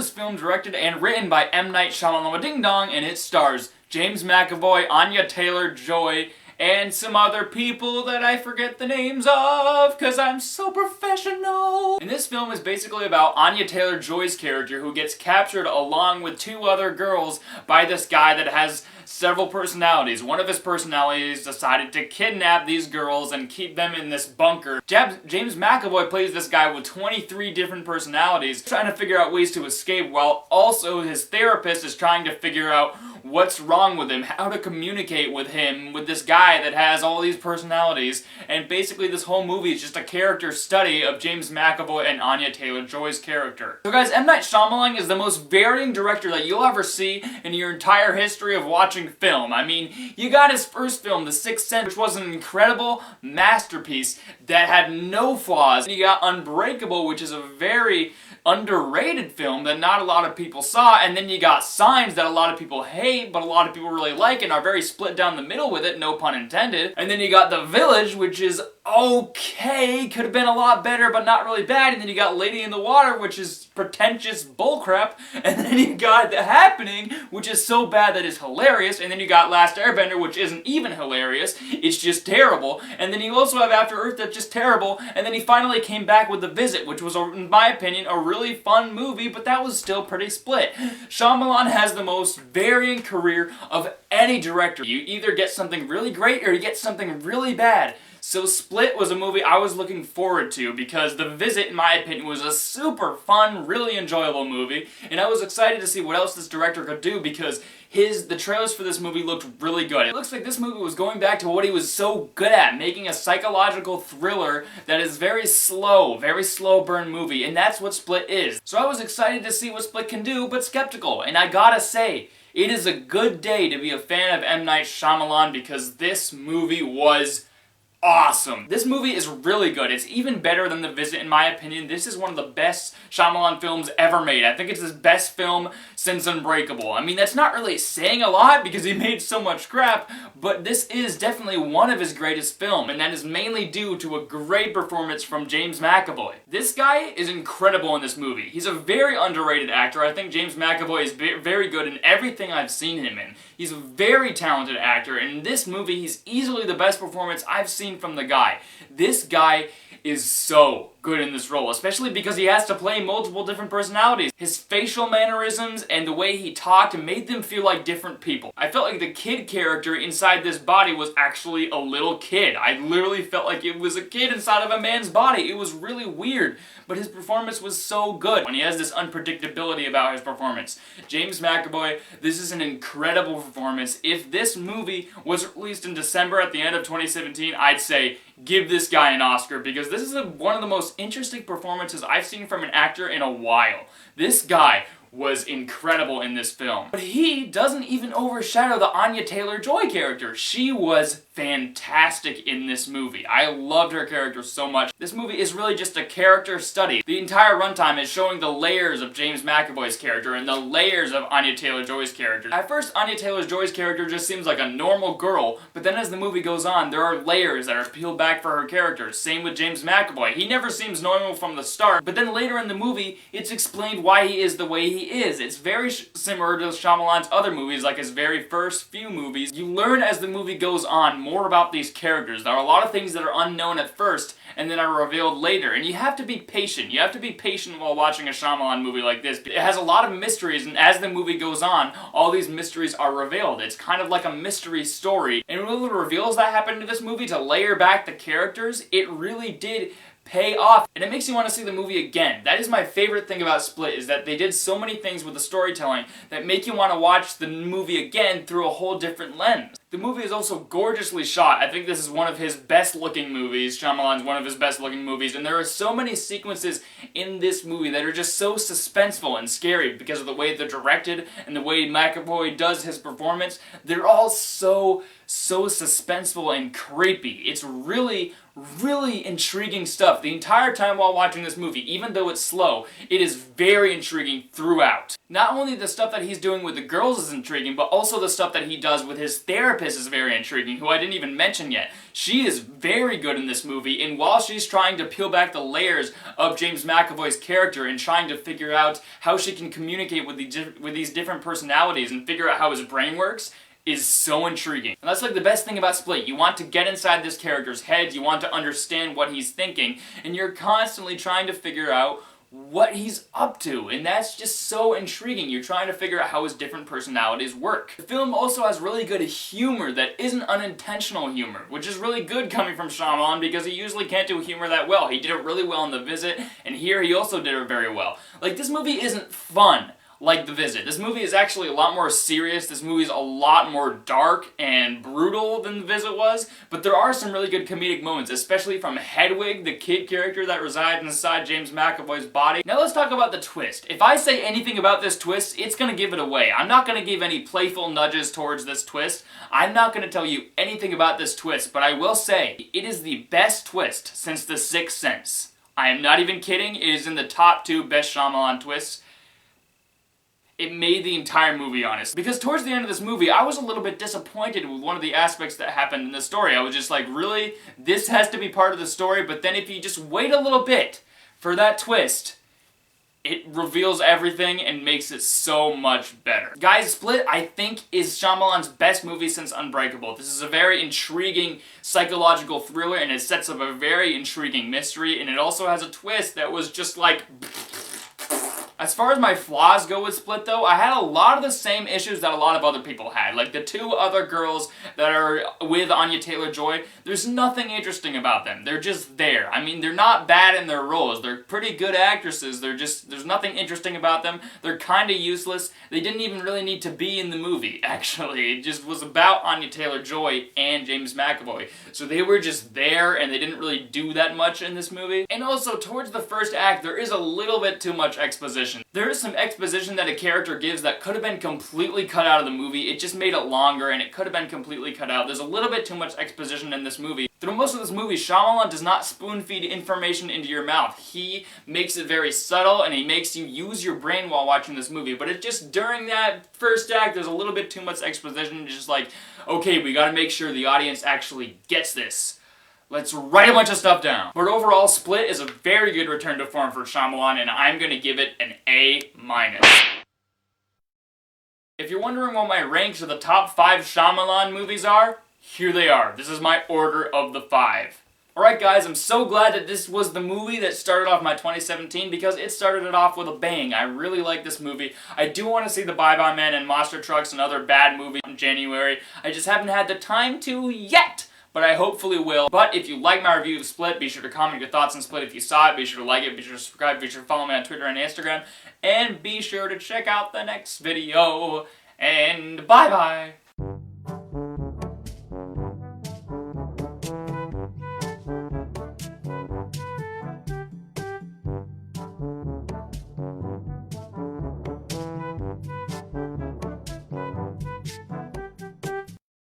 was filmed, directed, and written by M. Night Shyamalan Ding Dong, and it stars James McAvoy, Anya Taylor-Joy, and some other people that I forget the names of, cause I'm so professional. And this film is basically about Anya Taylor-Joy's character, who gets captured along with two other girls by this guy that has several personalities. One of his personalities decided to kidnap these girls and keep them in this bunker. James McAvoy plays this guy with 23 different personalities, trying to figure out ways to escape, while also his therapist is trying to figure out what's wrong with him, how to communicate with him, with this guy that has all these personalities. And basically this whole movie is just a character study of James McAvoy and Anya Taylor-Joy's character. So guys, M. Night Shyamalan is the most varying director that you'll ever see in your entire history of watching film. I mean, you got his first film, The Sixth Sense, which was an incredible masterpiece that had no flaws. And you got Unbreakable, which is a very underrated film that not a lot of people saw, and then you got Signs that a lot of people hate, but a lot of people really like and are very split down the middle with it, no pun intended. And then you got The Village, which is okay, could have been a lot better, but not really bad. And then you got Lady in the Water, which is pretentious bullcrap. And then you got The Happening, which is so bad that it's hilarious. And then you got Last Airbender, which isn't even hilarious, it's just terrible. And then you also have After Earth, that's just terrible. And then he finally came back with The Visit, which was, in my opinion, a really fun movie, but that was still pretty split. Shyamalan has the most varying career of any director. You either get something really great or you get something really bad. So Split was a movie I was looking forward to because The Visit, in my opinion, was a super fun, really enjoyable movie, and I was excited to see what else this director could do because the trailers for this movie looked really good. It looks like this movie was going back to what he was so good at, making a psychological thriller that is very slow burn movie, and that's what Split is. So I was excited to see what Split can do, but skeptical, and I gotta say, it is a good day to be a fan of M. Night Shyamalan because this movie was awesome. This movie is really good. It's even better than The Visit in my opinion. This is one of the best Shyamalan films ever made. I think it's his best film since Unbreakable. I mean, that's not really saying a lot because he made so much crap, but this is definitely one of his greatest films, and that is mainly due to a great performance from James McAvoy. This guy is incredible in this movie. He's a very underrated actor. I think James McAvoy is very good in everything I've seen him in. He's a very talented actor, and in this movie, he's easily the best performance I've seen from the guy. This guy is so good in this role, especially because he has to play multiple different personalities. His facial mannerisms and the way he talked made them feel like different people. I felt like the kid character inside this body was actually a little kid. I literally felt like it was a kid inside of a man's body. It was really weird, but his performance was so good. When he has this unpredictability about his performance. James McAvoy, this is an incredible performance. If this movie was released in December at the end of 2017, I'd say give this guy an Oscar because this is one of the most interesting performances I've seen from an actor in a while. This guy was incredible in this film. But he doesn't even overshadow the Anya Taylor-Joy character. She was fantastic in this movie. I loved her character so much. This movie is really just a character study. The entire runtime is showing the layers of James McAvoy's character and the layers of Anya Taylor-Joy's character. At first, Anya Taylor-Joy's character just seems like a normal girl, but then as the movie goes on, there are layers that are peeled back for her character. Same with James McAvoy. He never seems normal from the start, but then later in the movie, it's explained why he is the way he is. It's very similar to Shyamalan's other movies, like his very first few movies. You learn as the movie goes on more about these characters. There are a lot of things that are unknown at first and then are revealed later, and you have to be patient. You have to be patient while watching a Shyamalan movie like this. It has a lot of mysteries, and as the movie goes on, all these mysteries are revealed. It's kind of like a mystery story, and all the reveals that happen in this movie to layer back the characters, it really did pay off, and it makes you want to see the movie again. That is my favorite thing about Split, is that they did so many things with the storytelling that make you want to watch the movie again through a whole different lens. The movie is also gorgeously shot. I think this is one of his best looking movies. Shyamalan's one of his best looking movies, and there are so many sequences in this movie that are just so suspenseful and scary because of the way they're directed and the way McAvoy does his performance. They're all so suspenseful and creepy. It's really really intriguing stuff the entire time while watching this movie. Even though it's slow, it is very intriguing throughout. Not only the stuff that he's doing with the girls is intriguing, but also the stuff that he does with his therapist is very intriguing, who I didn't even mention yet. She is very good in this movie, and while she's trying to peel back the layers of James McAvoy's character and trying to figure out how she can communicate with these different personalities and figure out how his brain works, is so intriguing. And that's like the best thing about Split. You want to get inside this character's head, you want to understand what he's thinking, and you're constantly trying to figure out what he's up to, and that's just so intriguing. You're trying to figure out how his different personalities work. The film also has really good humor that isn't unintentional humor, which is really good coming from Shyamalan because he usually can't do humor that well. He did it really well in The Visit, and here he also did it very well. Like, this movie isn't fun like The Visit. This movie is actually a lot more serious. This movie is a lot more dark and brutal than The Visit was, but there are some really good comedic moments, especially from Hedwig, the kid character that resides inside James McAvoy's body. Now let's talk about the twist. If I say anything about this twist, it's gonna give it away. I'm not gonna give any playful nudges towards this twist. I'm not gonna tell you anything about this twist, but I will say it is the best twist since The Sixth Sense. I am not even kidding. It is in the top 2 best Shyamalan twists. It made the entire movie honest. Because towards the end of this movie, I was a little bit disappointed with one of the aspects that happened in the story. I was just like, really? This has to be part of the story? But then if you just wait a little bit for that twist, it reveals everything and makes it so much better. Guys, Split, I think, is Shyamalan's best movie since Unbreakable. This is a very intriguing psychological thriller, and it sets up a very intriguing mystery, and it also has a twist that was just like... As far as my flaws go with Split, though, I had a lot of the same issues that a lot of other people had. Like the 2 other girls that are with Anya Taylor-Joy, there's nothing interesting about them. They're just there. I mean, they're not bad in their roles. They're pretty good actresses. There's nothing interesting about them. They're kind of useless. They didn't even really need to be in the movie, actually. It just was about Anya Taylor-Joy and James McAvoy. So they were just there, and they didn't really do that much in this movie. And also, towards the first act, there is a little bit too much exposition. There is some exposition that a character gives that could have been completely cut out of the movie. It just made it longer, and it could have been completely cut out. There's a little bit too much exposition in this movie. Through most of this movie, Shyamalan does not spoon-feed information into your mouth. He makes it very subtle, and he makes you use your brain while watching this movie. But it's just during that first act, there's a little bit too much exposition. It's just like, okay, we gotta make sure the audience actually gets this. Let's write a bunch of stuff down. But overall, Split is a very good return to form for Shyamalan, and I'm gonna give it an A-. If you're wondering what my ranks of the top 5 Shyamalan movies are, here they are. This is my order of the 5. Alright guys, I'm so glad that this was the movie that started off my 2017 because it started it off with a bang. I really like this movie. I do want to see The Bye Bye Man and Monster Trucks and other bad movies in January. I just haven't had the time to yet, but I hopefully will. But if you like my review of Split, be sure to comment your thoughts on Split if you saw it. Be sure to like it, be sure to subscribe, be sure to follow me on Twitter and Instagram, and be sure to check out the next video. And bye-bye!